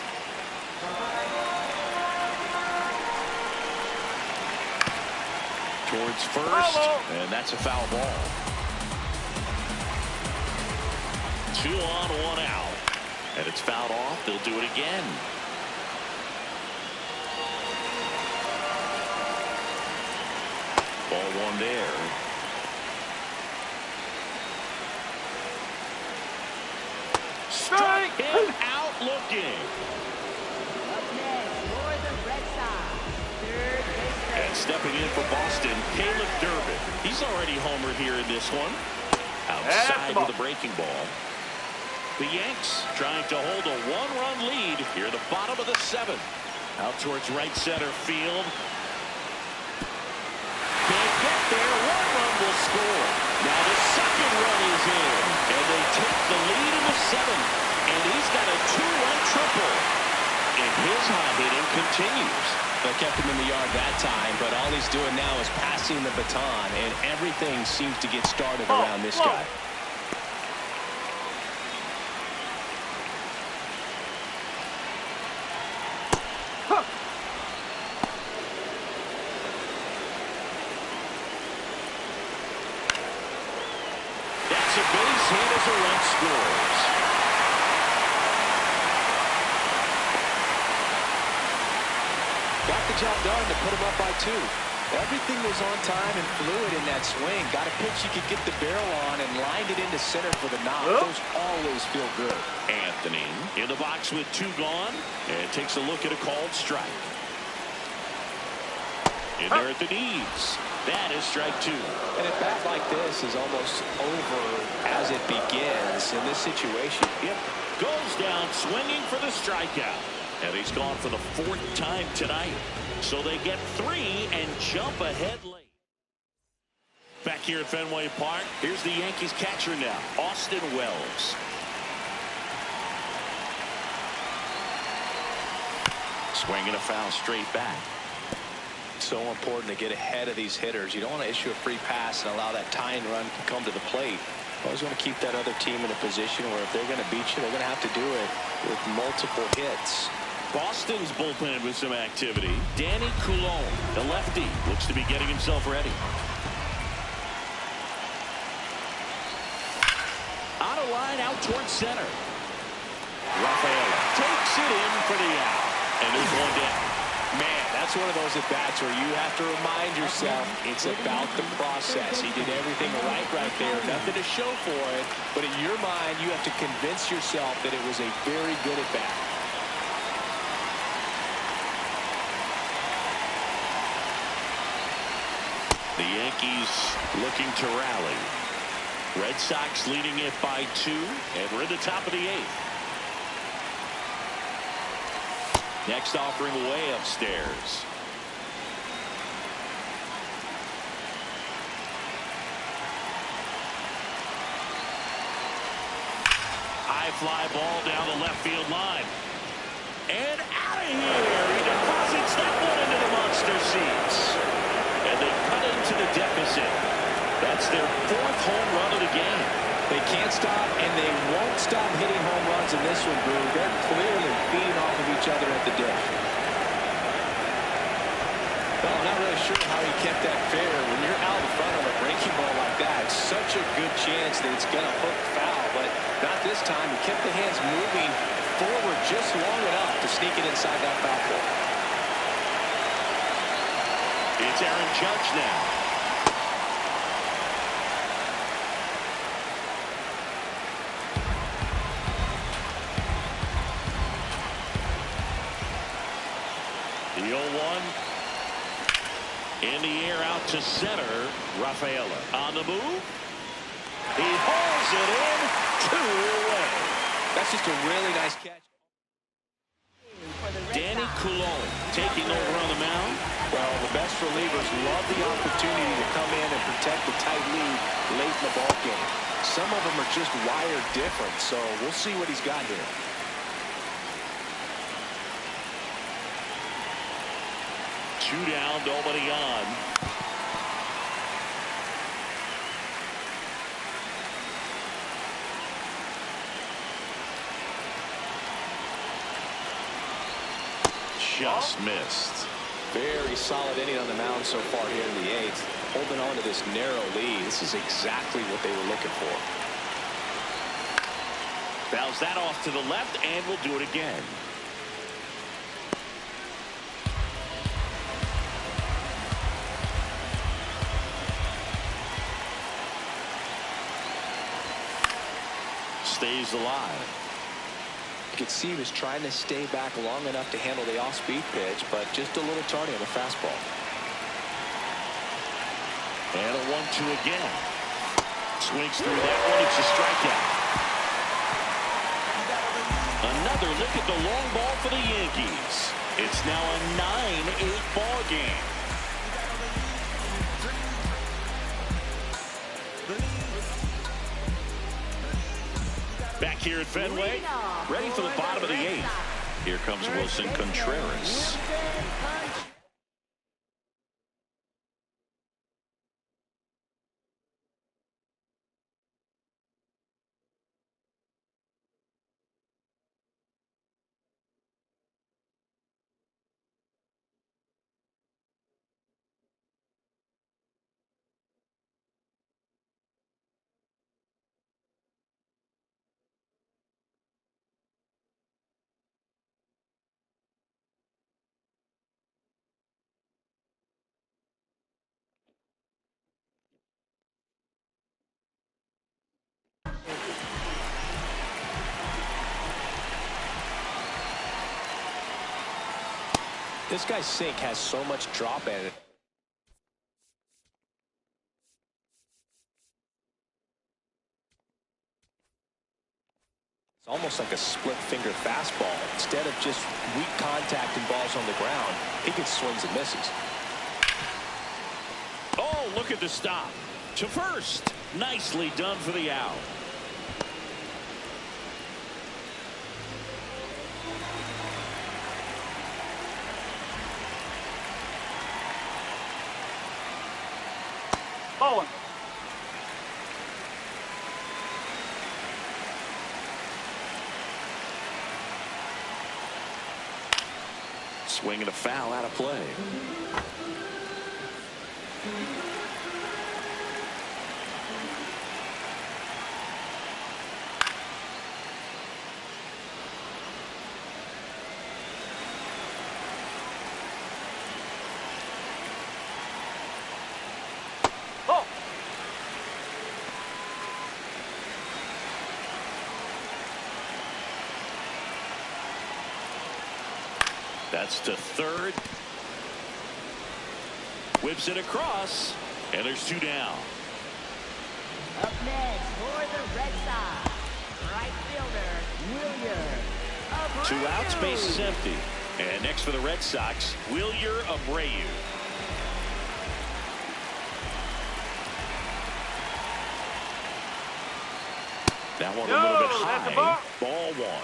Towards first, and that's a foul ball. 2 on, 1 out. And it's fouled off. They'll do it again. Ball 1 there. Strike him out looking. Up next for the Red Sox, third baseman. And stepping in for Boston, Caleb Durbin. He's already homered here in this one. Outside with a breaking ball. The Yanks trying to hold a 1-run lead here at the bottom of the 7th. Out towards right center field. Can't get there. 1 run will score. Now the 2nd run is in. And they take the lead in the 7th. And he's got a 2-run triple. And his hot hitting continues. They kept him in the yard that time, but all he's doing now is passing the baton, and everything seems to get started around this guy. That's a base hit as a run scores. Got the job done to put him up by 2. Everything was on time and fluid in that swing. Got a pitch you could get the barrel on and lined it into center for the knock. Those always feel good. Anthony in the box with 2 gone and takes a look at a called strike. In there at the knees. That is strike 2. And a bat like this is almost over as it begins in this situation. Yep. Goes down swinging for the strikeout. And he's gone for the 4th time tonight. So they get 3 and jump ahead late. Back here at Fenway Park, here's the Yankees catcher now, Austin Wells. Swinging a foul straight back. So important to get ahead of these hitters. You don't want to issue a free pass and allow that tying run to come to the plate. You always want to keep that other team in a position where if they're going to beat you, they're going to have to do it with multiple hits. Boston's bullpen with some activity. Danny Coulomb, the lefty, looks to be getting himself ready. On a line out towards center. Rafaela takes it in for the out. And there's 1 down. Man, that's one of those at-bats where you have to remind yourself it's about the process. He did everything right there. Nothing to show for it. But in your mind, you have to convince yourself that it was a very good at-bat. The Yankees looking to rally. Red Sox leading it by 2, and we're in the top of the 8th. Next offering way upstairs. High fly ball down the left field line. And out of here. He deposits that one into the monster seats. And they cut into the deficit. That's their 4th home run of the game. They can't stop, and they won't stop hitting home runs in this one, Brew. They're clearly feeding off of each other at the dish. Well, I'm not really sure how he kept that fair. When you're out in front of a breaking ball like that, it's such a good chance that it's going to hook foul, but not this time. He kept the hands moving forward just long enough to sneak it inside that foul pole. It's Aaron Judge now. The 0-1. In the air out to center. Rafaela on the move. He hauls it in. 2 away. That's just a really nice catch. Danny Coulon taking over on the mound. Well, the best relievers love the opportunity to come in and protect the tight lead late in the ball game. Some of them are just wired different, so we'll see what he's got here. Two down, nobody on. Just missed. Very solid inning on the mound so far here in the 8th. Holding on to this narrow lead. This is exactly what they were looking for. Fouls that off to the left, and we'll do it again. Stays alive. You could see he was trying to stay back long enough to handle the off-speed pitch, but just a little tardy on the fastball. And a 1-2 again. Swings through that one. It's a strikeout. Another look at the long ball for the Yankees. It's now a 9-8 ball game. Back here at Fenway, ready for the bottom of the 8th. Here comes Wilson Contreras. This guy's sink has so much drop in it. It's almost like a split finger fastball. Instead of just weak contact and balls on the ground, he gets swings and misses. Oh, look at the stop. To first. Nicely done for the out. Bowling. Swinging a foul out of play. Oh. That's to third. Whips it across, and there's 2 down. Up next for the Red Sox, right fielder, Wilyer. 2 outs, base is empty. And next for the Red Sox, Wilyer Abreu. That one a little bit that's a high. ball. Ball 1.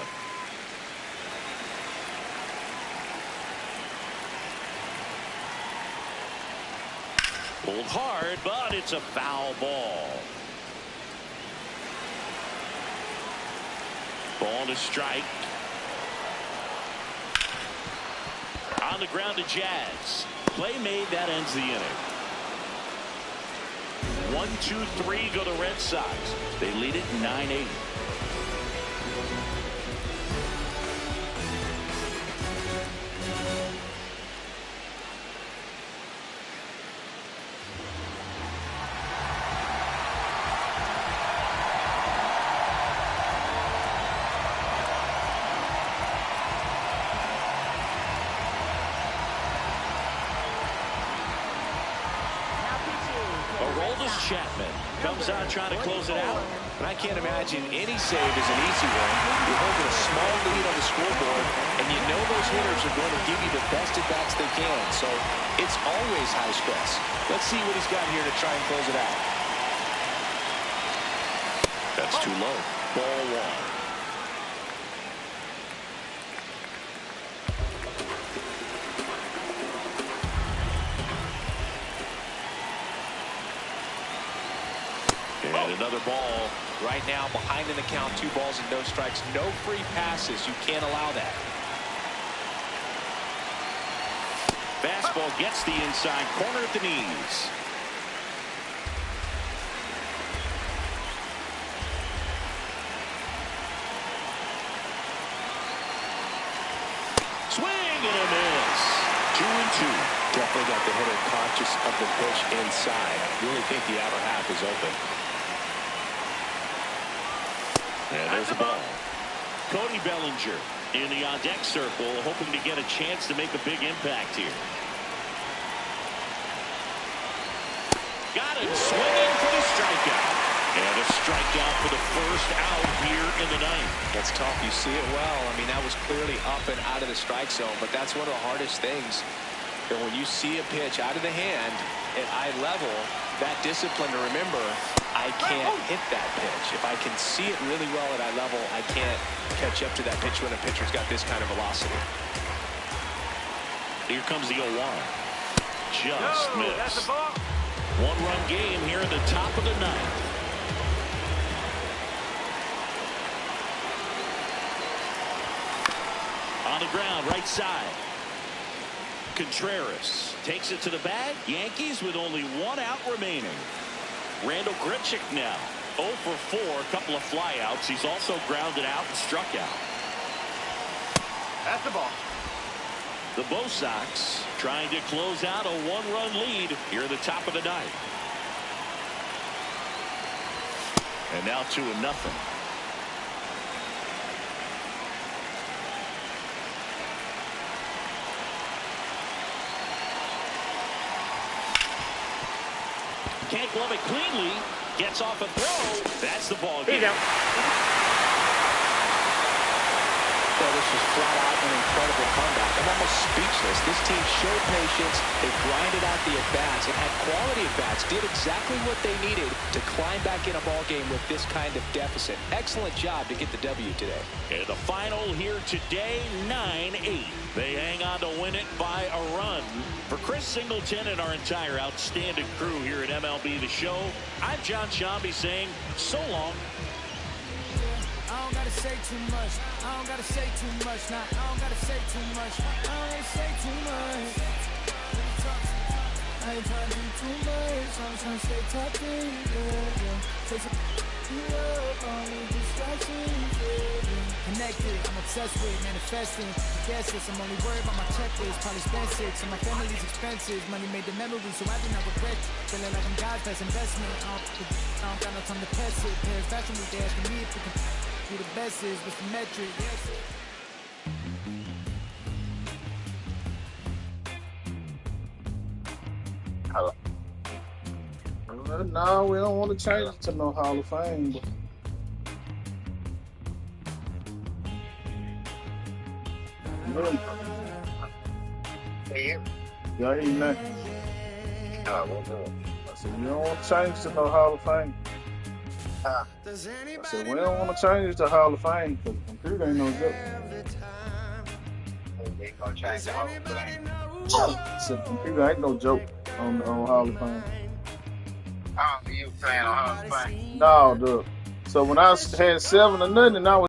Pulled hard, but it's a foul ball. Ball to strike. On the ground to Jazz. play made, that ends the inning. 1-2-3 go the Red Sox. They lead it 9-8. Chapman comes out trying to close it out. And I can't imagine any save is an easy one. You're holding a small lead on the scoreboard, and you know those hitters are going to give you the best at-bats they can. So it's always high stress. Let's see what he's got here to try and close it out. That's too low. Ball one. And another ball. Right now, behind in the count, 2 balls and no strikes. No free passes. You can't allow that. Fastball gets the inside corner at the knees. Swing and a miss. 2-2. Definitely got the hitter conscious of the pitch inside. Really think the outer half is open. And there's the ball. Cody Bellinger in the on-deck circle, hoping to get a chance to make a big impact here. Got him swinging for the strikeout. And a strikeout for the first out here in the ninth. That's tough. You see it well. I mean, that was clearly up and out of the strike zone, but that's one of the hardest things. And when you see a pitch out of the hand at eye level, that discipline to remember, I can't hit that pitch. If I can see it really well at eye level, I can't catch up to that pitch when a pitcher's got this kind of velocity. Here comes the 0-1. Just missed. One-run game here at the top of the ninth. On the ground, right side. Contreras takes it to the bag. Yankees with only 1 out remaining. Randall Grichuk now 0 for 4, a couple of flyouts. He's also grounded out and struck out. That's the ball. The Bo Sox trying to close out a 1-run lead here at the top of the ninth. And now 2-0. Can't glove it cleanly. Gets off a throw. That's the ball game. Well, this was flat out an incredible comeback. I'm almost speechless. This team showed patience. They grinded out the at-bats and had quality at-bats. Did exactly what they needed to climb back in a ball game with this kind of deficit. Excellent job to get the W today. And the final here today, 9-8. They hang on to win it by a run. For Chris Singleton and our entire outstanding crew here at MLB The Show, I'm John Shambi saying so long. I don't gotta say too much. I don't gotta say too much. Nah, I don't gotta say too much. I don't gotta say too much. I ain't trying to do too much. I'm trying to stay tucked in, yeah. Take some up, only distractions, yeah. Connected, I'm obsessed with manifesting. Guess this, I'm only worried about my checklist. Probably spend 6, and my family's expensive. Money made the memories, so I do not regret. Feeling like I'm God's best investment. I don't got no time to pass it. Parents fashion week, they asking me if we can who the best is, what's the metric? Yes. Hello. No, we don't want to change it to no Hall of Fame. But... Yeah. Y'all hear me now? I said, you don't want to change it to no Hall of Fame. I said, we don't want to change it to Hall of Fame because the computer ain't no joke. They gonna change the whole thing. I said, the computer ain't no joke on Hall of Fame. Oh, you playing on Hall of Fame? No, dude. So when I had 7-0 and I was